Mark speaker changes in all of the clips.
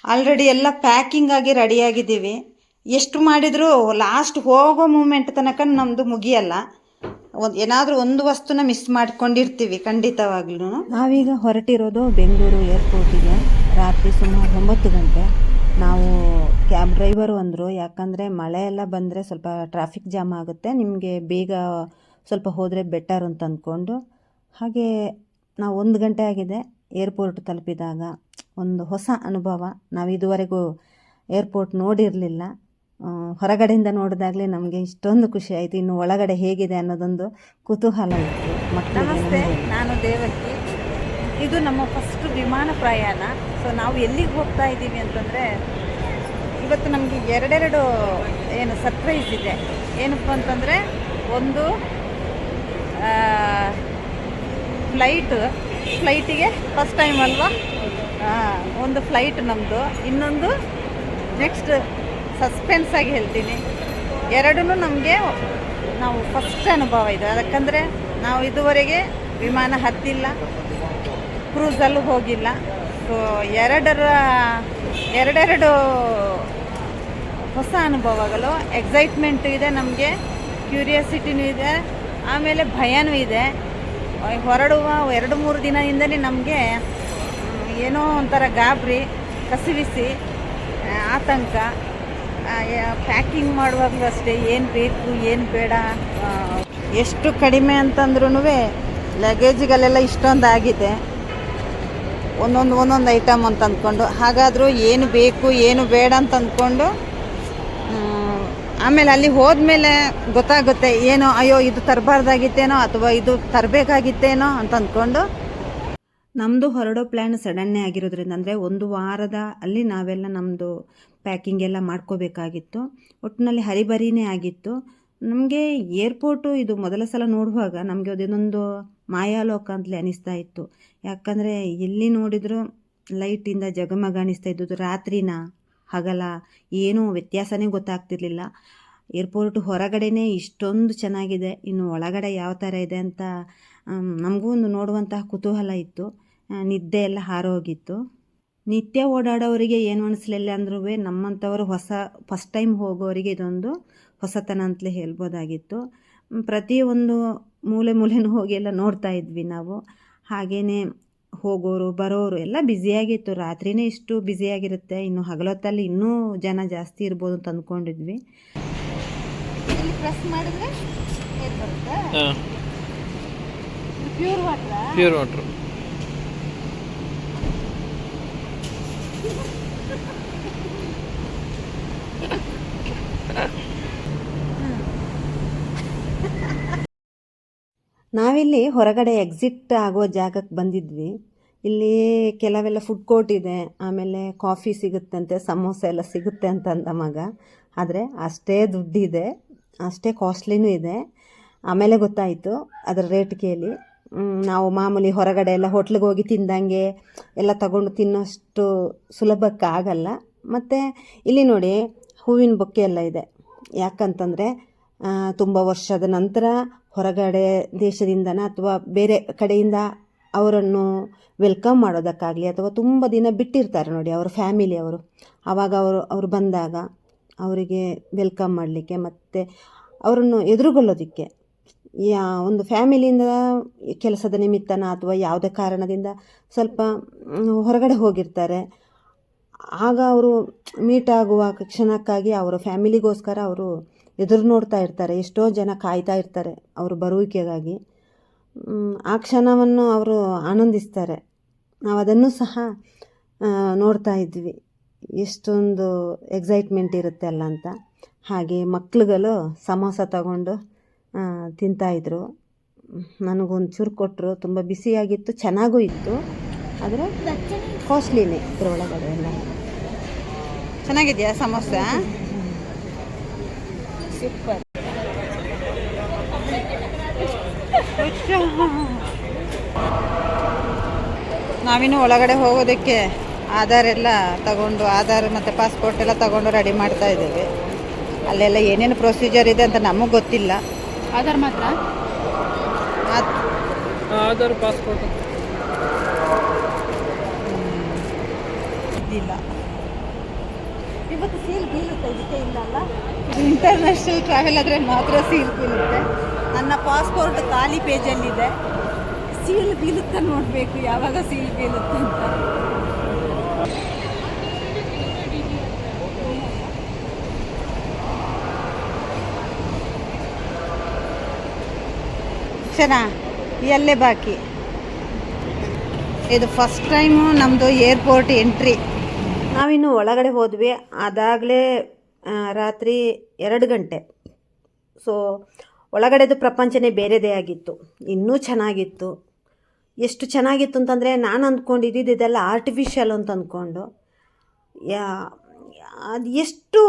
Speaker 1: Already ಎಲ್ಲ packing ಆಗಿ ರೆಡಿಯಾಗಿದ್ದೀವಿ. ಎಷ್ಟು ಮಾಡಿದರೂ ಲಾಸ್ಟ್ ಹೋಗೋ ಮೂಮೆಂಟ್ ತನಕ ನಮ್ಮದು ಮುಗಿಯಲ್ಲ. ಏನಾದರೂ ಒಂದು ವಸ್ತುನ ಮಿಸ್ ಮಾಡ್ಕೊಂಡಿರ್ತೀವಿ ಖಂಡಿತವಾಗ್ಲೂ. ನಾವೀಗ ಹೊರಟಿರೋದು ಬೆಂಗಳೂರು ಏರ್ಪೋರ್ಟಿಗೆ. ರಾತ್ರಿ ಸುಮಾರು 9 ಗಂಟೆ. ನಾವು ಕ್ಯಾಬ್ ಡ್ರೈವರು ಅಂದರು, ಯಾಕಂದರೆ ಮಳೆ ಎಲ್ಲ ಬಂದರೆ ಸ್ವಲ್ಪ ಟ್ರಾಫಿಕ್ ಜಾಮ್ ಆಗುತ್ತೆ, ನಿಮಗೆ ಬೇಗ ಸ್ವಲ್ಪ ಹೋದರೆ ಬೆಟರ್ ಅಂತ ಅಂದ್ಕೊಂಡು. ಹಾಗೆ ನಾವು 1 ಗಂಟೆ ಆಗಿದೆ ಏರ್ಪೋರ್ಟ್ ತಲುಪಿದಾಗ. ಒಂದು ಹೊಸ ಅನುಭವ. ನಾವು ಇದುವರೆಗೂ ಏರ್ಪೋರ್ಟ್ ನೋಡಿರಲಿಲ್ಲ. ಹೊರಗಡೆಯಿಂದ ನೋಡಿದಾಗಲೇ ನಮಗೆ ಇಷ್ಟೊಂದು ಖುಷಿ ಆಯಿತು. ಇನ್ನು ಒಳಗಡೆ ಹೇಗಿದೆ ಅನ್ನೋದೊಂದು ಕುತೂಹಲ ಇತ್ತು.
Speaker 2: ನಮಸ್ತೆ, ನಾನು ದೇವಕಿ. ಇದು ನಮ್ಮ ಫಸ್ಟ್ ವಿಮಾನ ಪ್ರಯಾಣ. ಸೊ ನಾವು ಎಲ್ಲಿಗೆ ಹೋಗ್ತಾ ಇದ್ದೀವಿ ಅಂತಂದರೆ, ಇವತ್ತು ನಮಗೆ ಎರಡೆರಡು ಸರ್ಪ್ರೈಸ್ ಇದೆ. ಏನಪ್ಪ ಅಂತಂದರೆ, ಒಂದು ಫ್ಲೈಟಿಗೆ ಫಸ್ಟ್ ಟೈಮ್ ಅಲ್ವಾ, ಒಂದು ಫ್ಲೈಟ್ ನಮ್ಮದು. ಇನ್ನೊಂದು ನೆಕ್ಸ್ಟ್ ಸಸ್ಪೆನ್ಸ್ ಆಗಿ ಹೇಳ್ತೀನಿ, ಎರಡೂ ನಮಗೆ ನಾವು ಫಸ್ಟ್ ಅನುಭವ ಇದೆ. ಯಾಕಂದರೆ ನಾವು ಇದುವರೆಗೆ ವಿಮಾನ ಹತ್ತಿಲ್ಲ, ಕ್ರೂಸಲ್ಲೂ ಹೋಗಿಲ್ಲ. ಸೊ ಎರಡೆರಡು ಹೊಸ ಅನುಭವಗಳು. ಎಕ್ಸೈಟ್ಮೆಂಟು ಇದೆ ನಮಗೆ, ಕ್ಯೂರಿಯಾಸಿಟಿನೂ ಇದೆ, ಆಮೇಲೆ ಭಯನೂ ಇದೆ. ಹೊರಡುವ 2-3 ದಿನದಿಂದಲೇ ನಮಗೆ ಏನೋ ಒಂಥರ ಗಾಬರಿ, ಕಸಿವಿಸಿ, ಆತಂಕ. ಪ್ಯಾಕಿಂಗ್ ಮಾಡುವಾಗಲೂ ಅಷ್ಟೇ, ಏನು ಬೇಕು ಏನು ಬೇಡ.
Speaker 1: ಎಷ್ಟು ಕಡಿಮೆ ಅಂತಂದ್ರೂ ಲಗೇಜ್ಗಳೆಲ್ಲ ಇಷ್ಟೊಂದು ಆಗಿದೆ, ಒಂದೊಂದು ಐಟಮ್ ಅಂತ ಅಂದ್ಕೊಂಡು. ಹಾಗಾದರೂ ಏನು ಬೇಕು ಏನು ಬೇಡ ಅಂತ ಅಂದ್ಕೊಂಡು ಆಮೇಲೆ ಅಲ್ಲಿ ಹೋದ್ಮೇಲೆ ಗೊತ್ತಾಗುತ್ತೆ, ಏನೋ ಅಯ್ಯೋ ಇದು ತರಬಾರ್ದಾಗಿತ್ತೇನೋ ಅಥವಾ ಇದು ತರಬೇಕಾಗಿತ್ತೇನೋ ಅಂತ ಅಂದ್ಕೊಂಡು. ನಮ್ಮದು ಹೊರಡೋ ಪ್ಲ್ಯಾನ್ ಸಡನ್ನೇ ಆಗಿರೋದ್ರಿಂದ, ಅಂದರೆ 1 ವಾರದ ಅಲ್ಲಿ ನಾವೆಲ್ಲ ನಮ್ಮದು ಪ್ಯಾಕಿಂಗ್ ಎಲ್ಲ ಮಾಡ್ಕೋಬೇಕಾಗಿತ್ತು. ಒಟ್ಟಿನಲ್ಲಿ ಹರಿಬರಿನೇ ಆಗಿತ್ತು. ನಮಗೆ ಏರ್ಪೋರ್ಟು ಇದು ಮೊದಲ ಸಲ ನೋಡುವಾಗ ನಮಗೆ ಅದೊಂದು ಮಾಯಾಲೋಕ ಅಂತಲೇ ಅನಿಸ್ತಾ ಇತ್ತು. ಯಾಕಂದರೆ ಎಲ್ಲಿ ನೋಡಿದರೂ ಲೈಟಿಂದ ಜಗಮಗ ಅನಿಸ್ತಾ ಇದ್ದದ್ದು. ರಾತ್ರಿನ ಹಗಲ ಏನೂ ವ್ಯತ್ಯಾಸನೇ ಗೊತ್ತಾಗ್ತಿರ್ಲಿಲ್ಲ. ಏರ್ಪೋರ್ಟ್ ಹೊರಗಡೆನೇ ಇಷ್ಟೊಂದು ಚೆನ್ನಾಗಿದೆ, ಇನ್ನು ಒಳಗಡೆ ಯಾವ ಥರ ಇದೆ ಅಂತ ನಮಗೂ ಒಂದು ನೋಡುವಂತಹ ಕುತೂಹಲ ಇತ್ತು. ನಿದ್ದೆ ಎಲ್ಲ ಹಾರೋಗಿತ್ತು. ನಿತ್ಯ ಓಡಾಡೋರಿಗೆ ಏನು ಅನಿಸ್ಲಿಲ್ಲ ಅಂದ್ರೂ ನಮ್ಮಂಥವರು ಫಸ್ಟ್ ಟೈಮ್ ಹೋಗೋರಿಗೆ ಇದೊಂದು ಹೊಸತನ ಅಂತಲೇ ಹೇಳ್ಬೋದಾಗಿತ್ತು. ಪ್ರತಿಯೊಂದು ಮೂಲೆನೂ ಹೋಗಿ ಎಲ್ಲ ನೋಡ್ತಾ ಇದ್ವಿ ನಾವು. ಹಾಗೆಯೇ ಹೋಗೋರು ಬರೋರು ಎಲ್ಲ ಬ್ಯುಸಿಯಾಗಿತ್ತು. ರಾತ್ರಿನೇ ಇಷ್ಟು ಬ್ಯುಸಿಯಾಗಿರುತ್ತೆ, ಇನ್ನು ಹಗಲೊತ್ತಲ್ಲಿ ಇನ್ನೂ ಜನ ಜಾಸ್ತಿ ಇರ್ಬೋದು ಅಂತ ಅಂದ್ಕೊಂಡಿದ್ವಿ.
Speaker 2: ಇಲ್ಲಿ ಪ್ರೆಸ್ ಮಾಡಿದ್ರೆ ನೀರು ಬರುತ್ತೆ. Pure water.
Speaker 1: ನಾವಿಲ್ಲಿ ಹೊರಗಡೆ ಎಕ್ಸಿಟ್ ಆಗೋ ಜಾಗಕ್ಕೆ ಬಂದಿದ್ವಿ. ಇಲ್ಲಿ ಕೆಲವೆಲ್ಲ ಫುಡ್ ಕೋರ್ಟ್ ಇದೆ, ಆಮೇಲೆ ಕಾಫಿ ಸಿಗುತ್ತಂತೆ, ಸಮೋಸ ಎಲ್ಲ ಸಿಗುತ್ತೆ ಅಂತ ಅಂದ ಮಗ. ಆದರೆ ಅಷ್ಟೇ ದುಡ್ಡಿದೆ, ಅಷ್ಟೇ ಕಾಸ್ಟ್ಲಿನೂ ಇದೆ. ಆಮೇಲೆ ಗೊತ್ತಾಯಿತು ಅದರ ರೇಟ್ ಕೇಳಿ. ನಾವು ಮಾಮೂಲಿ ಹೊರಗಡೆ ಎಲ್ಲ ಹೋಟ್ಲಿಗೆ ಹೋಗಿ ತಿಂದಂಗೆ ಎಲ್ಲ ತಗೊಂಡು ತಿನ್ನೋಷ್ಟು ಸುಲಭಕ್ಕೆ ಆಗಲ್ಲ. ಮತ್ತು ಇಲ್ಲಿ ನೋಡಿ ಹೂವಿನ ಬೊಕ್ಕೆ ಎಲ್ಲ ಇದೆ. ಯಾಕಂತಂದರೆ ತುಂಬ ವರ್ಷದ ನಂತರ ಹೊರಗಡೆ ದೇಶದಿಂದನ ಅಥವಾ ಬೇರೆ ಕಡೆಯಿಂದ ಅವರನ್ನು ವೆಲ್ಕಮ್ ಮಾಡೋದಕ್ಕಾಗಲಿ, ಅಥವಾ ತುಂಬ ದಿನ ಬಿಟ್ಟಿರ್ತಾರೆ ನೋಡಿ ಅವರ ಫ್ಯಾಮಿಲಿಯವರು, ಆವಾಗ ಅವರು ಬಂದಾಗ ಅವರಿಗೆ ವೆಲ್ಕಮ್ ಮಾಡಲಿಕ್ಕೆ ಮತ್ತು ಅವರನ್ನು ಎದುರುಗೊಳ್ಳೋದಕ್ಕೆ, ಒಂದು ಫ್ಯಾಮಿಲಿಯಿಂದ ಕೆಲಸದ ನಿಮಿತ್ತನ ಅಥವಾ ಯಾವುದೇ ಕಾರಣದಿಂದ ಸ್ವಲ್ಪ ಹೊರಗಡೆ ಹೋಗಿರ್ತಾರೆ. ಆಗ ಅವರು ಮೀಟ್ ಆಗುವ ಕ್ಷಣಕ್ಕಾಗಿ ಅವರ ಫ್ಯಾಮಿಲಿಗೋಸ್ಕರ ಅವರು ಎದುರು ನೋಡ್ತಾ ಇರ್ತಾರೆ. ಎಷ್ಟೋ ಜನ ಕಾಯ್ತಾ ಇರ್ತಾರೆ ಅವರು ಬರುವಿಕೆಗಾಗಿ. ಆ ಕ್ಷಣವನ್ನು ಅವರು ಆನಂದಿಸ್ತಾರೆ. ನಾವು ಅದನ್ನು ಸಹ ನೋಡ್ತಾ ಇದ್ವಿ, ಎಷ್ಟೊಂದು ಎಕ್ಸೈಟ್ಮೆಂಟ್ ಇರುತ್ತೆ ಅಲ್ಲ ಅಂತ. ಹಾಗೆ ಮಕ್ಳುಗಳು ಸಮೋಸ ತಗೊಂಡು ತಿಂತಾಯಿದ್ರು. ನನಗೊಂಚೂರು ಕೊಟ್ಟರು. ತುಂಬ ಬಿಸಿಯಾಗಿತ್ತು, ಚೆನ್ನಾಗೂ ಇತ್ತು, ಆದರೆ ಕಾಸ್ಟ್ಲಿನೇ ಇದರೊಳಗಡೆ ಎಲ್ಲ.
Speaker 2: ಚೆನ್ನಾಗಿದೆಯಾ ಸಮೋಸ? ಸೂಪರ್.
Speaker 1: ನಾವಿನ್ನು ಒಳಗಡೆ ಹೋಗೋದಕ್ಕೆ ಆಧಾರ್ ಎಲ್ಲ ತಗೊಂಡು, ಆಧಾರ್ ಮತ್ತು ಪಾಸ್ಪೋರ್ಟ್ ಎಲ್ಲ ತಗೊಂಡು ರೆಡಿ ಮಾಡ್ತಾ ಇದ್ದೇವೆ. ಅಲ್ಲೆಲ್ಲ ಏನೇನು ಪ್ರೊಸೀಜರ್ ಇದೆ ಅಂತ ನಮಗೆ ಗೊತ್ತಿಲ್ಲ.
Speaker 2: ಆಧಾರ್ ಮಾತ್ರ,
Speaker 3: ಆಧಾರ್ ಪಾಸ್ಪೋರ್ಟ್
Speaker 1: ಗೊತ್ತಿಲ್ಲ.
Speaker 2: ಇವತ್ತು ಸೀಲ್ ಬೀಳುತ್ತೆ, ಇದಕ್ಕೆ ಇಲ್ಲಲ್ಲ. ಇದು ಇಂಟರ್ನ್ಯಾಷನಲ್ ಟ್ರಾವೆಲ್ ಆದರೆ ಮಾತ್ರ ಸೀಲ್ ಬೀಳುತ್ತೆ. ನನ್ನ ಪಾಸ್ಪೋರ್ಟ್ ಖಾಲಿ ಪೇಜಲ್ಲಿದೆ. ಸೀಲ್ ಬೀಳುತ್ತೆ, ನೋಡಬೇಕು ಯಾವಾಗ ಸೀಲ್ ಬೀಳುತ್ತೆ ಅಂತ. ಎಲ್ಲೇ ಬಾಕಿ. ಇದು ಫಸ್ಟ್ ಟೈಮು ನಮ್ಮದು ಏರ್ಪೋರ್ಟ್ ಎಂಟ್ರಿ.
Speaker 1: ನಾವಿನ್ನು ಒಳಗಡೆ ಹೋದ್ವಿ. ಅದಾಗಲೇ ರಾತ್ರಿ 2 ಗಂಟೆ. ಸೊ ಒಳಗಡೆದು ಪ್ರಪಂಚನೇ ಬೇರೆದೇ ಆಗಿತ್ತು. ಇನ್ನೂ ಚೆನ್ನಾಗಿತ್ತು. ಎಷ್ಟು ಚೆನ್ನಾಗಿತ್ತು ಅಂತಂದರೆ ನಾನು ಅಂದ್ಕೊಂಡಿದ್ದು ಇದೆಲ್ಲ ಆರ್ಟಿಫಿಷಿಯಲ್ ಅಂತ ಅಂದ್ಕೊಂಡು. ಅದು ಎಷ್ಟು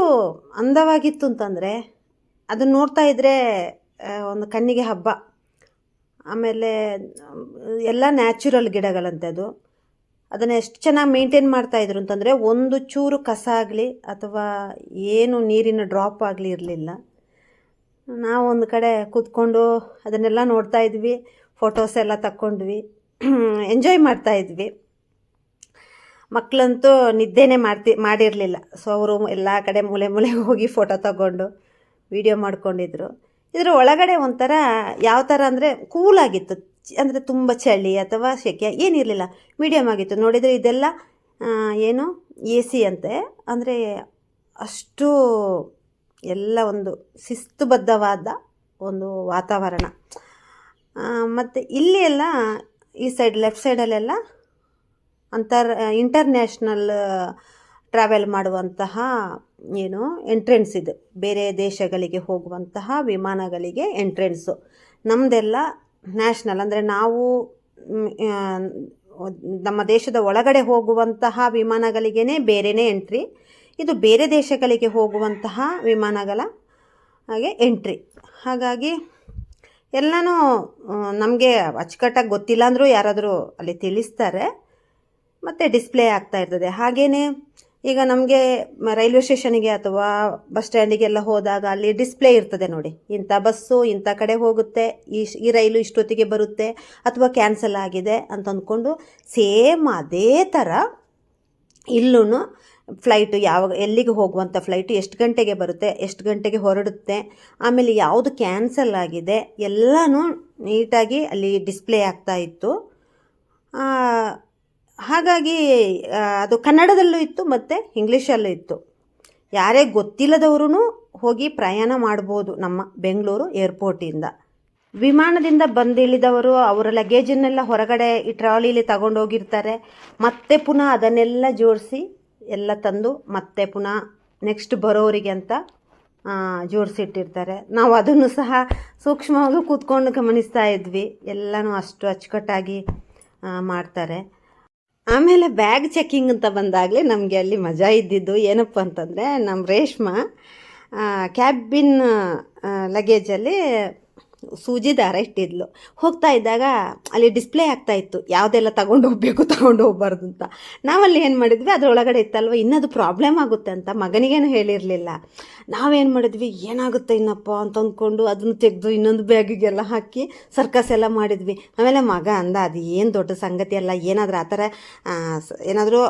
Speaker 1: ಅಂದವಾಗಿತ್ತು ಅಂತಂದರೆ ಅದನ್ನು ನೋಡ್ತಾ ಇದ್ದರೆ ಒಂದು ಕಣ್ಣಿಗೆ ಹಬ್ಬ. ಆಮೇಲೆ ಎಲ್ಲ ನ್ಯಾಚುರಲ್ ಗಿಡಗಳಂತೆ ಅದು. ಅದನ್ನು ಎಷ್ಟು ಚೆನ್ನಾಗಿ ಮೇಂಟೈನ್ ಮಾಡ್ತಾಯಿದ್ರು ಅಂತಂದರೆ ಒಂದು ಚೂರು ಕಸ ಆಗಲಿ ಅಥವಾ ಏನು ನೀರಿನ ಡ್ರಾಪ್ ಆಗಲಿ ಇರಲಿಲ್ಲ. ನಾವು ಒಂದು ಕಡೆ ಕೂತ್ಕೊಂಡು ಅದನ್ನೆಲ್ಲ ನೋಡ್ತಾ ಇದ್ವಿ, ಫೋಟೋಸ್ ಎಲ್ಲ ತಕ್ಕೊಂಡ್ವಿ, ಎಂಜಾಯ್ ಮಾಡ್ತಾಯಿದ್ವಿ. ಮಕ್ಕಳಂತೂ ನಿದ್ದೆನೇ ಮಾಡಿರಲಿಲ್ಲ. ಸೊ ಅವರು ಎಲ್ಲ ಕಡೆ ಮೂಲೆ ಮೂಲೆಗೆ ಹೋಗಿ ಫೋಟೋ ತಗೊಂಡು ವಿಡಿಯೋ ಮಾಡ್ಕೊಂಡಿದ್ರು. ಇದರ ಒಳಗಡೆ ಒಂಥರ ಯಾವ ಥರ ಅಂದರೆ ಕೂಲಾಗಿತ್ತು. ಅಂದರೆ ತುಂಬ ಚಳಿ ಅಥವಾ ಸೆಕೆ ಏನಿರಲಿಲ್ಲ, ಮೀಡಿಯಮ್ ಆಗಿತ್ತು. ನೋಡಿದರೆ ಇದೆಲ್ಲ ಏನು AC ಅಂತೆ. ಅಂದರೆ ಅಷ್ಟು ಎಲ್ಲ ಒಂದು ಶಿಸ್ತುಬದ್ಧವಾದ ಒಂದು ವಾತಾವರಣ. ಮತ್ತು ಇಲ್ಲಿ ಎಲ್ಲ ಈ ಸೈಡ್ ಲೆಫ್ಟ್ ಸೈಡಲ್ಲೆಲ್ಲ ಇಂಟರ್ನ್ಯಾಷನಲ್ ಟ್ರಾವೆಲ್ ಮಾಡುವಂತಹ ಏನು ಎಂಟ್ರೆನ್ಸ್ ಇದು. ಬೇರೆ ದೇಶಗಳಿಗೆ ಹೋಗುವಂತಹ ವಿಮಾನಗಳಿಗೆ ಎಂಟ್ರೆನ್ಸು. ನಮ್ಮದೆಲ್ಲ ನ್ಯಾಷನಲ್ ಅಂದರೆ ನಾವು ನಮ್ಮ ದೇಶದ ಒಳಗಡೆ ಹೋಗುವಂತಹ ವಿಮಾನಗಳಿಗೇ ಬೇರೆಯೇ ಎಂಟ್ರಿ. ಇದು ಬೇರೆ ದೇಶಗಳಿಗೆ ಹೋಗುವಂತಹ ವಿಮಾನಗಳ ಹಾಗೆ ಎಂಟ್ರಿ. ಹಾಗಾಗಿ ಎಲ್ಲನೂ ನಮಗೆ ಅಚ್ಚುಕಟ್ಟಾಗಿ ಗೊತ್ತಿಲ್ಲ ಅಂದರೂ ಯಾರಾದರೂ ಅಲ್ಲಿ ತಿಳಿಸ್ತಾರೆ, ಮತ್ತು ಡಿಸ್ಪ್ಲೇ ಆಗ್ತಾ ಇರ್ತದೆ. ಹಾಗೆಯೇ ಈಗ ನಮಗೆ ರೈಲ್ವೆ ಸ್ಟೇಷನಿಗೆ ಅಥವಾ ಬಸ್ ಸ್ಟ್ಯಾಂಡಿಗೆಲ್ಲ ಹೋದಾಗ ಅಲ್ಲಿ ಡಿಸ್ಪ್ಲೇ ಇರ್ತದೆ ನೋಡಿ, ಇಂಥ ಬಸ್ಸು ಇಂಥ ಕಡೆ ಹೋಗುತ್ತೆ, ಈ ರೈಲು ಇಷ್ಟೊತ್ತಿಗೆ ಬರುತ್ತೆ ಅಥವಾ ಕ್ಯಾನ್ಸಲ್ ಆಗಿದೆ ಅಂತ ಅಂದ್ಕೊಂಡು ಸೇಮ್ ಅದೇ ಥರ ಇಲ್ಲೂ ಫ್ಲೈಟು ಎಲ್ಲಿಗೆ ಹೋಗುವಂಥ ಫ್ಲೈಟು ಎಷ್ಟು ಗಂಟೆಗೆ ಬರುತ್ತೆ, ಎಷ್ಟು ಗಂಟೆಗೆ ಹೊರಡುತ್ತೆ, ಆಮೇಲೆ ಯಾವುದು ಕ್ಯಾನ್ಸಲ್ ಆಗಿದೆ ಎಲ್ಲನೂ ನೀಟಾಗಿ ಅಲ್ಲಿ ಡಿಸ್ಪ್ಲೇ ಆಗ್ತಾ ಇತ್ತು. ಹಾಗಾಗಿ ಅದು ಕನ್ನಡದಲ್ಲೂ ಇತ್ತು ಮತ್ತು ಇಂಗ್ಲೀಷಲ್ಲೂ ಇತ್ತು. ಯಾರೇ ಗೊತ್ತಿಲ್ಲದವರು ಹೋಗಿ ಪ್ರಯಾಣ ಮಾಡ್ಬೋದು ನಮ್ಮ ಬೆಂಗಳೂರು ಏರ್ಪೋರ್ಟಿಂದ. ವಿಮಾನದಿಂದ ಬಂದಿಳಿದವರು ಅವರ ಲಗೇಜನ್ನೆಲ್ಲ ಹೊರಗಡೆ ಈ ಟ್ರಾಲಿಲಿ ತಗೊಂಡೋಗಿರ್ತಾರೆ. ಮತ್ತೆ ಪುನಃ ಅದನ್ನೆಲ್ಲ ಜೋಡಿಸಿ ಎಲ್ಲ ತಂದು ಮತ್ತೆ ಪುನಃ ನೆಕ್ಸ್ಟ್ ಬರೋರಿಗೆ ಅಂತ ಜೋಡಿಸಿಟ್ಟಿರ್ತಾರೆ. ನಾವು ಅದನ್ನು ಸಹ ಸೂಕ್ಷ್ಮವಾಗಿ ಕೂತ್ಕೊಂಡು ಗಮನಿಸ್ತಾ ಇದ್ವಿ. ಎಲ್ಲನೂ ಅಷ್ಟು ಅಚ್ಚುಕಟ್ಟಾಗಿ ಮಾಡ್ತಾರೆ. ಆಮೇಲೆ ಬ್ಯಾಗ್ ಚೆಕ್ಕಿಂಗ್ ಅಂತ ಬಂದಾಗಲೇ ನಮಗೆ ಅಲ್ಲಿ ಮಜಾ ಇದ್ದಿದ್ದು ಏನಪ್ಪ ಅಂತಂದರೆ, ನಮ್ಮ ರೇಷ್ಮಾ ಕ್ಯಾಬಿನ್ ಲಗೇಜಲ್ಲಿ ಸೂಜಿ ದಾರ ಇಟ್ಟಿದ್ಲು. ಹೋಗ್ತಾ ಇದ್ದಾಗ ಅಲ್ಲಿ ಡಿಸ್ಪ್ಲೇ ಆಗ್ತಾಯಿತ್ತು ಯಾವುದೆಲ್ಲ ತಗೊಂಡು ಹೋಗಬಾರ್ದು ಅಂತ. ನಾವಲ್ಲಿ ಏನು ಮಾಡಿದ್ವಿ, ಅದರೊಳಗಡೆ ಇತ್ತಲ್ವ, ಇನ್ನದು ಪ್ರಾಬ್ಲಮ್ ಆಗುತ್ತೆ ಅಂತ ಮಗನಿಗೇನು ಹೇಳಿರಲಿಲ್ಲ. ನಾವೇನು ಮಾಡಿದ್ವಿ, ಏನಾಗುತ್ತೆ ಇನ್ನಪ್ಪ ಅಂತ ಅಂದ್ಕೊಂಡು ಅದನ್ನು ತೆಗೆದು ಇನ್ನೊಂದು ಬ್ಯಾಗಿಗೆಲ್ಲ ಹಾಕಿ ಸರ್ಕಸ್ ಎಲ್ಲ ಮಾಡಿದ್ವಿ. ಆಮೇಲೆ ಮಗ ಅಂದ, ಅದು ಏನು ದೊಡ್ಡ ಸಂಗತಿ ಅಲ್ಲ, ಏನಾದರೂ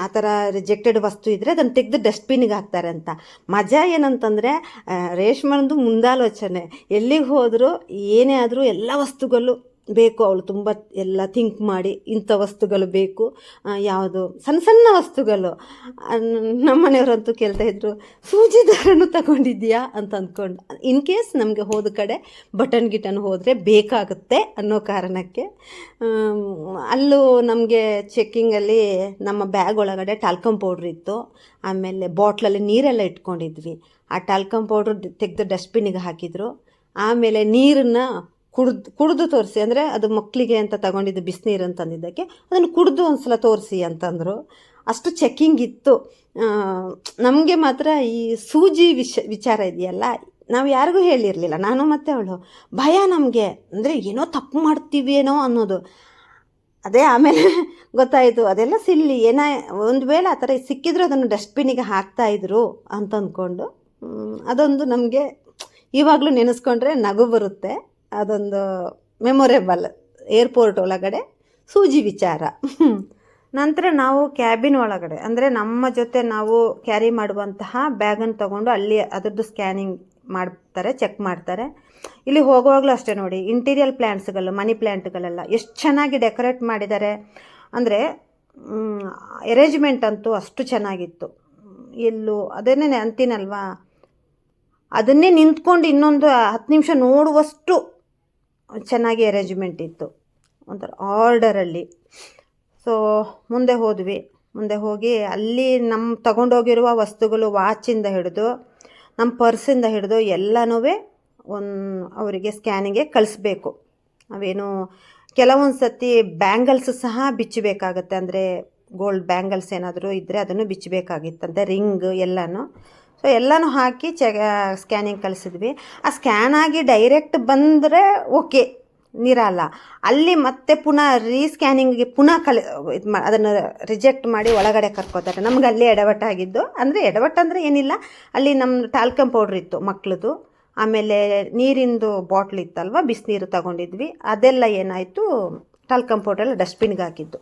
Speaker 1: ಆ ಥರ ರಿಜೆಕ್ಟೆಡ್ ವಸ್ತು ಇದ್ದರೆ ಅದನ್ನು ತೆಗೆದು ಡಸ್ಟ್ಬಿನ್ನಿಗೆ ಹಾಕ್ತಾರೆ ಅಂತ. ಮಜಾ ಏನಂತಂದರೆ ರೇಷ್ಮಂದು ಮುಂದಾಲೋಚನೆ. ಎಲ್ಲಿಗೆ ಹೋದರೂ ಏನೇ ಆದರೂ ಎಲ್ಲ ವಸ್ತುಗಳು ಬೇಕು. ಅವಳು ತುಂಬ ಎಲ್ಲ ಥಿಂಕ್ ಮಾಡಿ ಇಂಥ ವಸ್ತುಗಳು ಬೇಕು, ಯಾವುದು ಸಣ್ಣ ಸಣ್ಣ ವಸ್ತುಗಳು. ನಮ್ಮನೆಯವರಂತೂ ಕೇಳ್ತಾಯಿದ್ರು, ಸೂಜಿ ದಾರನೂ ತಗೊಂಡಿದ್ಯಾ ಅಂತ ಅಂದ್ಕೊಂಡು. ಇನ್ ಕೇಸ್ ನಮಗೆ ಹೋದ ಕಡೆ ಬಟನ್ ಗಿಟನ್ ಹೋದರೆ ಬೇಕಾಗುತ್ತೆ ಅನ್ನೋ ಕಾರಣಕ್ಕೆ. ಅಲ್ಲೂ ನಮಗೆ ಚೆಕ್ಕಿಂಗಲ್ಲಿ ನಮ್ಮ ಬ್ಯಾಗ್ ಒಳಗಡೆ ಟಾಲ್ಕಮ್ ಪೌಡ್ರ್ ಇತ್ತು. ಆಮೇಲೆ ಬಾಟ್ಲಲ್ಲಿ ನೀರೆಲ್ಲ ಇಟ್ಕೊಂಡಿದ್ವಿ. ಆ ಟಾಲ್ಕಮ್ ಪೌಡ್ರ್ ತೆಗೆದು ಡಸ್ಟ್ಬಿನ್ನಿಗೆ ಹಾಕಿದರು. ಆಮೇಲೆ ನೀರನ್ನು ಕುಡಿದು ತೋರಿಸಿ, ಅಂದರೆ ಅದು ಮಕ್ಕಳಿಗೆ ಅಂತ ತಗೊಂಡಿದ್ದು ಬಿಸಿನೀರು ಅಂತಂದಿದ್ದಕ್ಕೆ ಅದನ್ನು ಕುಡಿದು ಒಂದು ಸಲ ತೋರಿಸಿ ಅಂತಂದರು. ಅಷ್ಟು ಚೆಕ್ಕಿಂಗ್ ಇತ್ತು. ನಮಗೆ ಮಾತ್ರ ಈ ಸೂಜಿ ವಿಚಾರ ಇದೆಯಲ್ಲ, ನಾವು ಯಾರಿಗೂ ಹೇಳಿರಲಿಲ್ಲ, ನಾನು ಮತ್ತು ಅವಳು. ಭಯ ನಮಗೆ, ಅಂದರೆ ಏನೋ ತಪ್ಪು ಮಾಡ್ತೀವೇನೋ ಅನ್ನೋದು. ಅದೇ ಆಮೇಲೆ ಗೊತ್ತಾಯಿತು ಅದೆಲ್ಲ ಸಿಲ್ಲಿ. ಒಂದು ವೇಳೆ ಆ ಥರ ಸಿಕ್ಕಿದ್ರು ಅದನ್ನು ಡಸ್ಟ್ಬಿನ್ನಿಗೆ ಹಾಕ್ತಾಯಿದ್ರು ಅಂತ ಅಂದ್ಕೊಂಡು. ಅದೊಂದು ನಮಗೆ ಇವಾಗಲೂ ನೆನೆಸ್ಕೊಂಡ್ರೆ ನಗು ಬರುತ್ತೆ. ಅದೊಂದು ಮೆಮೊರೇಬಲ್ ಏರ್ಪೋರ್ಟ್ ಒಳಗಡೆ ಸೂಜಿ ವಿಚಾರ. ನಂತರ ನಾವು ಕ್ಯಾಬಿನ್ ಒಳಗಡೆ ಅಂದರೆ ನಮ್ಮ ಜೊತೆ ನಾವು ಕ್ಯಾರಿ ಮಾಡುವಂತಹ ಬ್ಯಾಗನ್ನು ತಗೊಂಡು ಅಲ್ಲಿ ಅದರದ್ದು ಸ್ಕ್ಯಾನಿಂಗ್ ಮಾಡ್ತಾರೆ, ಚೆಕ್ ಮಾಡ್ತಾರೆ. ಇಲ್ಲಿ ಹೋಗುವಾಗಲೂ ಅಷ್ಟೇ ನೋಡಿ, ಇಂಟೀರಿಯಲ್ ಪ್ಲ್ಯಾಂಟ್ಸ್ಗಳು, ಮನಿ ಪ್ಲ್ಯಾಂಟ್ಗಳೆಲ್ಲ ಎಷ್ಟು ಚೆನ್ನಾಗಿ ಡೆಕೋರೇಟ್ ಮಾಡಿದ್ದಾರೆ ಅಂದರೆ ಅರೇಂಜ್ಮೆಂಟ್ ಅಂತೂ ಅಷ್ಟು ಚೆನ್ನಾಗಿತ್ತು. ಎಲ್ಲೂ ಅದನ್ನೇ ಅಂತೀನಲ್ವಾ, ಅದನ್ನೇ ನಿಂತ್ಕೊಂಡು ಇನ್ನೊಂದು 10 ನಿಮಿಷ ನೋಡುವಷ್ಟು ಚೆನ್ನಾಗಿ ಅರೇಂಜ್ಮೆಂಟ್ ಇತ್ತು, ಒಂಥರ ಆರ್ಡರಲ್ಲಿ. ಸೊ ಮುಂದೆ ಹೋದ್ವಿ. ಮುಂದೆ ಹೋಗಿ ಅಲ್ಲಿ ನಮ್ಮ ತಗೊಂಡೋಗಿರುವ ವಸ್ತುಗಳು, ವಾಚಿಂದ ಹಿಡಿದು ನಮ್ಮ ಪರ್ಸಿಂದ ಹಿಡಿದು ಎಲ್ಲನೂ ಅವರಿಗೆ ಸ್ಕ್ಯಾನಿಗೆ ಕಳಿಸ್ಬೇಕು. ಅವೇನು ಕೆಲವೊಂದು ಸತಿ ಬ್ಯಾಂಗಲ್ಸ್ ಸಹ ಬಿಚ್ಚಬೇಕಾಗತ್ತೆ, ಅಂದರೆ ಗೋಲ್ಡ್ ಬ್ಯಾಂಗಲ್ಸ್ ಏನಾದರೂ ಇದ್ದರೆ ಅದನ್ನು ಬಿಚ್ಚಬೇಕಾಗಿತ್ತಂತೆ, ರಿಂಗ್ ಎಲ್ಲನೂ. ಸೊ ಎಲ್ಲನೂ ಹಾಕಿ ಸ್ಕ್ಯಾನಿಂಗ್ ಕಳಿಸಿದ್ವಿ. ಆ ಸ್ಕ್ಯಾನ್ ಆಗಿ ಡೈರೆಕ್ಟ್ ಬಂದರೆ ಓಕೆ, ನೀರಲ್ಲ. ಅಲ್ಲಿ ಮತ್ತೆ ಪುನಃ ರೀಸ್ಕ್ಯಾನಿಂಗಿಗೆ ಪುನಃ ಅದನ್ನು ರಿಜೆಕ್ಟ್ ಮಾಡಿ ಒಳಗಡೆ ಕರ್ಕೋತಾರೆ. ನಮ್ಗೆ ಅಲ್ಲಿ ಎಡವಟ್ಟಾಗಿದ್ದು, ಅಂದರೆ ಎಡವಟ್ಟಂದರೆ ಏನಿಲ್ಲ, ಅಲ್ಲಿ ನಮ್ಮ ಟಾಲ್ಕಮ್ ಪೌಡ್ರ್ ಇತ್ತು ಮಕ್ಳದು, ಆಮೇಲೆ ನೀರಿಂದು ಬಾಟ್ಲ್ ಇತ್ತಲ್ವ, ಬಿಸಿನೀರು ತಗೊಂಡಿದ್ವಿ, ಅದೆಲ್ಲ ಏನಾಯಿತು, ಟಾಲ್ಕಮ್ ಪೌಡ್ರೆಲ್ಲ ಡಸ್ಟ್ಬಿನ್ಗೆ ಹಾಕಿದ್ದು.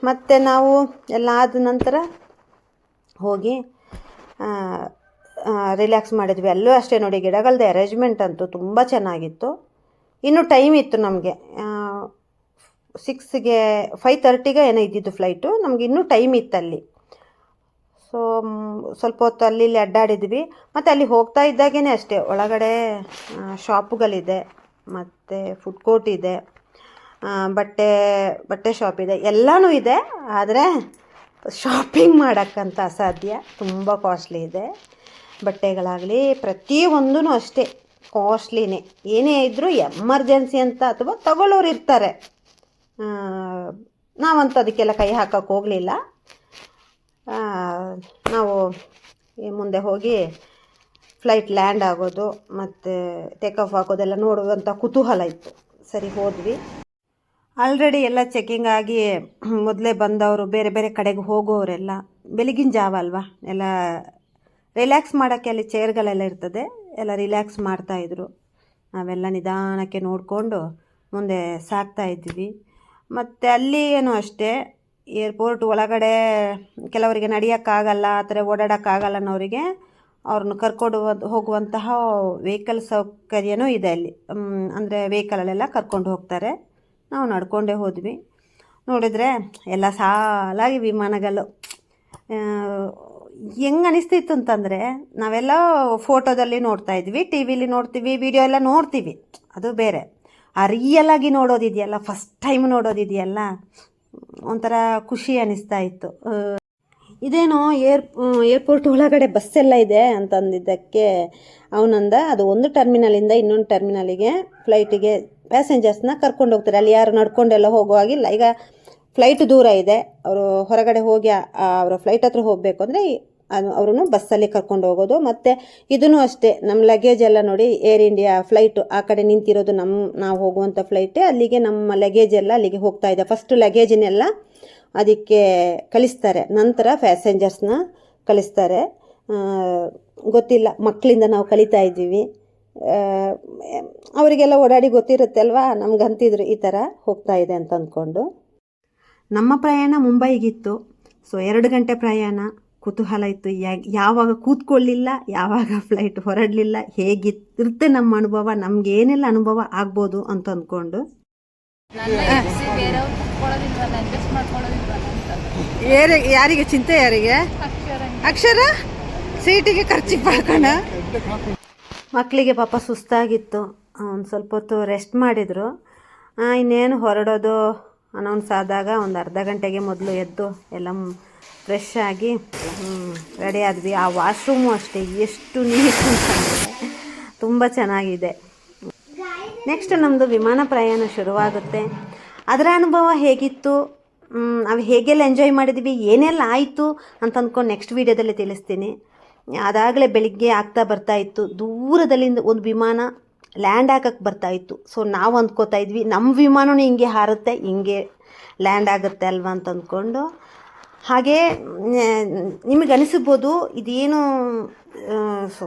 Speaker 1: ಮತ್ತು ನಾವು ಎಲ್ಲ ಆದ ನಂತರ ಹೋಗಿ ರಿಲ್ಯಾಕ್ಸ್ ಮಾಡಿದ್ವಿ. ಅಲ್ಲೂ ಅಷ್ಟೇ ನೋಡಿ, ಗಿಡಗಳದ್ದು ಅರೇಂಜ್ಮೆಂಟ್ ಅಂತೂ ತುಂಬ ಚೆನ್ನಾಗಿತ್ತು. ಇನ್ನೂ ಟೈಮ್ ಇತ್ತು ನಮಗೆ, 5:30ಗೆ ಏನೋ ಇದ್ದಿದ್ದು ಫ್ಲೈಟು, ನಮ್ಗೆ ಇನ್ನೂ ಟೈಮ್ ಇತ್ತಲ್ಲಿ. ಸೊ ಸ್ವಲ್ಪ ಹೊತ್ತು ಅಲ್ಲಿ ಇಲ್ಲಿ ಅಡ್ಡಾಡಿದ್ವಿ. ಮತ್ತು ಅಲ್ಲಿ ಹೋಗ್ತಾ ಇದ್ದಾಗೇ ಅಷ್ಟೇ, ಒಳಗಡೆ ಶಾಪುಗಳಿದೆ, ಮತ್ತು ಫುಡ್ ಕೋರ್ಟ್ ಇದೆ, ಬಟ್ಟೆ ಶಾಪ್ ಇದೆ, ಎಲ್ಲನೂ ಇದೆ. ಆದರೆ ಶಾಪಿಂಗ್ ಮಾಡೋಕ್ಕಂತ ಅಸಾಧ್ಯ, ತುಂಬ ಕಾಸ್ಟ್ಲಿ ಇದೆ. ಬಟ್ಟೆಗಳಾಗಲಿ ಪ್ರತಿಯೊಂದೂ ಅಷ್ಟೇ ಕಾಸ್ಟ್ಲಿನೇ. ಏನೇ ಇದ್ದರೂ ಎಮರ್ಜೆನ್ಸಿ ಅಂತ ಅಥವಾ ತಗೊಳ್ಳೋರು ಇರ್ತಾರೆ, ನಾವಂತೂ ಅದಕ್ಕೆಲ್ಲ ಕೈ ಹಾಕೋಕ್ಕೆ ಹೋಗಲಿಲ್ಲ. ನಾವು ಮುಂದೆ ಹೋಗಿ ಫ್ಲೈಟ್ ಲ್ಯಾಂಡ್ ಆಗೋದು ಮತ್ತು ಟೇಕ್ ಆಫ್ ಆಗೋದೆಲ್ಲ ನೋಡುವಂಥ ಕುತೂಹಲ ಇತ್ತು. ಸರಿ ಹೋದ್ವಿ. ಆಲ್ರೆಡಿ ಎಲ್ಲ ಚೆಕಿಂಗ್ ಆಗಿ ಮೊದಲೇ ಬಂದವರು, ಬೇರೆ ಬೇರೆ ಕಡೆಗೆ ಹೋಗೋರೆಲ್ಲ ಬೆಳಗಿನ ಜಾವ ಅಲ್ವಾ, ಎಲ್ಲ ರಿಲ್ಯಾಕ್ಸ್ ಮಾಡೋಕ್ಕೆ ಅಲ್ಲಿ ಚೇರ್ಗಳೆಲ್ಲ ಇರ್ತದೆ, ಎಲ್ಲ ರಿಲ್ಯಾಕ್ಸ್ ಮಾಡ್ತಾಯಿದ್ರು. ನಾವೆಲ್ಲ ನಿಧಾನಕ್ಕೆ ನೋಡಿಕೊಂಡು ಮುಂದೆ ಸಾಗ್ತಾ ಇದ್ವಿ. ಮತ್ತು ಅಲ್ಲಿ ಏನೂ ಅಷ್ಟೇ, ಏರ್ಪೋರ್ಟ್ ಒಳಗಡೆ ಕೆಲವರಿಗೆ ನಡೆಯೋಕ್ಕಾಗಲ್ಲ, ಆ ಥರ ಓಡಾಡೋಕ್ಕಾಗಲ್ಲ ಅನ್ನೋರಿಗೆ ಅವ್ರನ್ನ ಕರ್ಕೊಂಡು ಹೋಗುವಂತಹ ವೆಹಿಕಲ್ ಸೌಕರ್ಯನೂ ಇದೆ ಅಲ್ಲಿ. ಅಂದರೆ ವೆಹಿಕಲಲ್ಲೆಲ್ಲ ಕರ್ಕೊಂಡು ಹೋಗ್ತಾರೆ. ನಾವು ನಡ್ಕೊಂಡೇ ಹೋದ್ವಿ. ನೋಡಿದರೆ ಎಲ್ಲ ಸಾಲಾಗಿ ವಿಮಾನಗಳು. ಹೆಂಗೆ ಅನಿಸ್ತಿತ್ತು ಅಂತಂದರೆ, ನಾವೆಲ್ಲ ಫೋಟೋದಲ್ಲಿ ನೋಡ್ತಾ ಇದ್ವಿ, ಟಿ ವಿಲಿ ನೋಡ್ತೀವಿ, ವಿಡಿಯೋ ಎಲ್ಲ ನೋಡ್ತೀವಿ, ಅದು ಬೇರೆ. ಆ ರಿಯಲ್ ಆಗಿ ನೋಡೋದಿದೆಯಲ್ಲ, ಫಸ್ಟ್ ಟೈಮ್ ನೋಡೋದಿದೆಯಲ್ಲ, ಒಂಥರ ಖುಷಿ ಅನ್ನಿಸ್ತಾ ಇತ್ತು. ಇದೇನೋ ಏರ್ಪೋರ್ಟ್ ಒಳಗಡೆ ಬಸ್ಸೆಲ್ಲ ಇದೆ ಅಂತಂದಿದ್ದಕ್ಕೆ ಅವನಂದ, ಅದು ಒಂದು ಟರ್ಮಿನಲಿಂದ ಇನ್ನೊಂದು ಟರ್ಮಿನಲಿಗೆ ಫ್ಲೈಟಿಗೆ ಪ್ಯಾಸೆಂಜರ್ಸ್ನ ಕರ್ಕೊಂಡು ಹೋಗ್ತಾರೆ. ಅಲ್ಲಿ ಯಾರು ನಡ್ಕೊಂಡೆಲ್ಲ ಹೋಗುವಾಗಿಲ್ಲ. ಈಗ ಫ್ಲೈಟ್ ದೂರ ಇದೆ, ಅವರು ಹೊರಗಡೆ ಹೋಗಿ ಅವರ ಫ್ಲೈಟ್ ಹತ್ರ ಹೋಗಬೇಕು ಅಂದರೆ ಅವ್ರೂ ಬಸ್ಸಲ್ಲಿ ಕರ್ಕೊಂಡು ಹೋಗೋದು. ಮತ್ತು ಇದೂ ಅಷ್ಟೇ, ನಮ್ಮ ಲಗೇಜ್ ಎಲ್ಲ ನೋಡಿ, ಏರ್ ಇಂಡಿಯಾ ಫ್ಲೈಟು ಆ ಕಡೆ ನಿಂತಿರೋದು ನಾವು ಹೋಗುವಂಥ ಫ್ಲೈಟೇ, ಅಲ್ಲಿಗೆ ನಮ್ಮ ಲಗೇಜ್ ಎಲ್ಲ ಅಲ್ಲಿಗೆ ಹೋಗ್ತಾ ಇದೆ. ಫಸ್ಟು ಲಗೇಜನ್ನೆಲ್ಲ ಅದಕ್ಕೆ ಕಳಿಸ್ತಾರೆ, ನಂತರ ಪ್ಯಾಸೆಂಜರ್ಸ್ನ ಕಳಿಸ್ತಾರೆ. ಗೊತ್ತಿಲ್ಲ, ಮಕ್ಕಳಿಂದ ನಾವು ಕಲಿತಾ ಇದ್ದೀವಿ, ಅವರಿಗೆಲ್ಲ ಓಡಾಡಿ ಗೊತ್ತಿರುತ್ತೆ ಅಲ್ವಾ, ನಮ್ಗೆ ಅಂತಿದ್ರು ಈ ಥರ ಹೋಗ್ತಾ ಇದೆ ಅಂತ ಅಂದ್ಕೊಂಡು. ನಮ್ಮ ಪ್ರಯಾಣ ಮುಂಬೈಗಿತ್ತು. ಸೊ 2 ಗಂಟೆ ಪ್ರಯಾಣ, ಕುತೂಹಲ ಇತ್ತು. ಯಾವಾಗ ಕೂತ್ಕೊಳ್ಳಿಲ್ಲ, ಯಾವಾಗ ಫ್ಲೈಟ್ ಹೊರಡಲಿಲ್ಲ, ಹೇಗಿರುತ್ತೆ ನಮ್ಮ ಅನುಭವ, ನಮ್ಗೆ ಏನೆಲ್ಲ ಅನುಭವ ಆಗ್ಬೋದು ಅಂತ ಅಂದ್ಕೊಂಡು. ಯಾರಿಗೆ ಚಿಂತೆ, ಯಾರಿಗೆ ಅಕ್ಷರ ಸೀಟಿಗೆ ಖರ್ಚು ಹಾಕೋಣ. ಮಕ್ಕಳಿಗೆ ಪಾಪ ಸುಸ್ತಾಗಿತ್ತು, ಒಂದು ಸ್ವಲ್ಪ ಹೊತ್ತು ರೆಸ್ಟ್ ಮಾಡಿದರು. ಇನ್ನೇನು ಹೊರಡೋದು ಅನೌನ್ಸ್ ಆದಾಗ ಒಂದು ಅರ್ಧ ಗಂಟೆಗೆ ಮೊದಲು ಎದ್ದು ಎಲ್ಲ ಫ್ರೆಶ್ ಆಗಿ ರೆಡಿ ಆದ್ವಿ. ಆ ವಾಶ್ರೂಮು ಅಷ್ಟೇ ಎಷ್ಟು ನೀಟ್ ಅಂತಂದರೆ ತುಂಬ ಚೆನ್ನಾಗಿದೆ. ನೆಕ್ಸ್ಟ್ ನಮ್ಮದು ವಿಮಾನ ಪ್ರಯಾಣ ಶುರುವಾಗುತ್ತೆ. ಅದರ ಅನುಭವ ಹೇಗಿತ್ತು, ನಾವು ಹೇಗೆಲ್ಲ ಎಂಜಾಯ್ ಮಾಡಿದ್ವಿ, ಏನೆಲ್ಲ ಆಯಿತು ಅಂತ ಅಂದ್ಕೊಂಡು ನೆಕ್ಸ್ಟ್ ವೀಡಿಯೋದಲ್ಲಿ ತಿಳಿಸ್ತೀನಿ. ಅದಾಗಲೇ ಬೆಳಿಗ್ಗೆ ಆಗ್ತಾ ಬರ್ತಾಯಿತ್ತು, ದೂರದಲ್ಲಿಂದ ಒಂದು ವಿಮಾನ ಲ್ಯಾಂಡ್ ಹಾಕಕ್ಕೆ ಬರ್ತಾಯಿತ್ತು. ಸೊ ನಾವು ಅಂದ್ಕೋತಾ ಇದ್ವಿ ನಮ್ಮ ವಿಮಾನವೂ ಹಿಂಗೆ ಹಾರುತ್ತೆ, ಹಿಂಗೆ ಲ್ಯಾಂಡ್ ಆಗುತ್ತೆ ಅಲ್ವಾ ಅಂತ ಅಂದ್ಕೊಂಡು ಹಾಗೇ ನಿಮಗೆ ಅನಿಸ್ಬೋದು ಇದೇನು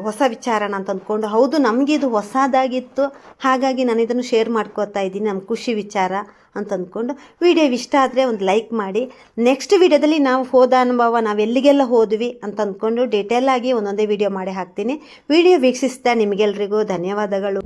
Speaker 1: ಹೊಸ ವಿಚಾರಣ ಅಂತ ಅಂದ್ಕೊಂಡು, ಹೌದು ನಮಗಿದು ಹೊಸದಾಗಿತ್ತು, ಹಾಗಾಗಿ ನಾನು ಇದನ್ನು ಶೇರ್ ಮಾಡ್ಕೋತಾ ಇದ್ದೀನಿ, ನಮ್ಮ ಖುಷಿ ವಿಚಾರ ಅಂತ ಅಂದ್ಕೊಂಡು. ವಿಡಿಯೋ ಇಷ್ಟ ಆದರೆ ಒಂದು ಲೈಕ್ ಮಾಡಿ. ನೆಕ್ಸ್ಟ್ ವಿಡಿಯೋದಲ್ಲಿ ನಾವು ಹೋದ ಅನುಭವ, ನಾವು ಎಲ್ಲಿಗೆಲ್ಲ ಹೋದ್ವಿ ಅಂತ ಅಂದ್ಕೊಂಡು ಡೀಟೇಲಾಗಿ ಒಂದೊಂದೇ ವಿಡಿಯೋ ಮಾಡಿ ಹಾಕ್ತೀನಿ. ವಿಡಿಯೋ ವೀಕ್ಷಿಸಿದ ನಿಮಗೆಲ್ರಿಗೂ ಧನ್ಯವಾದಗಳು.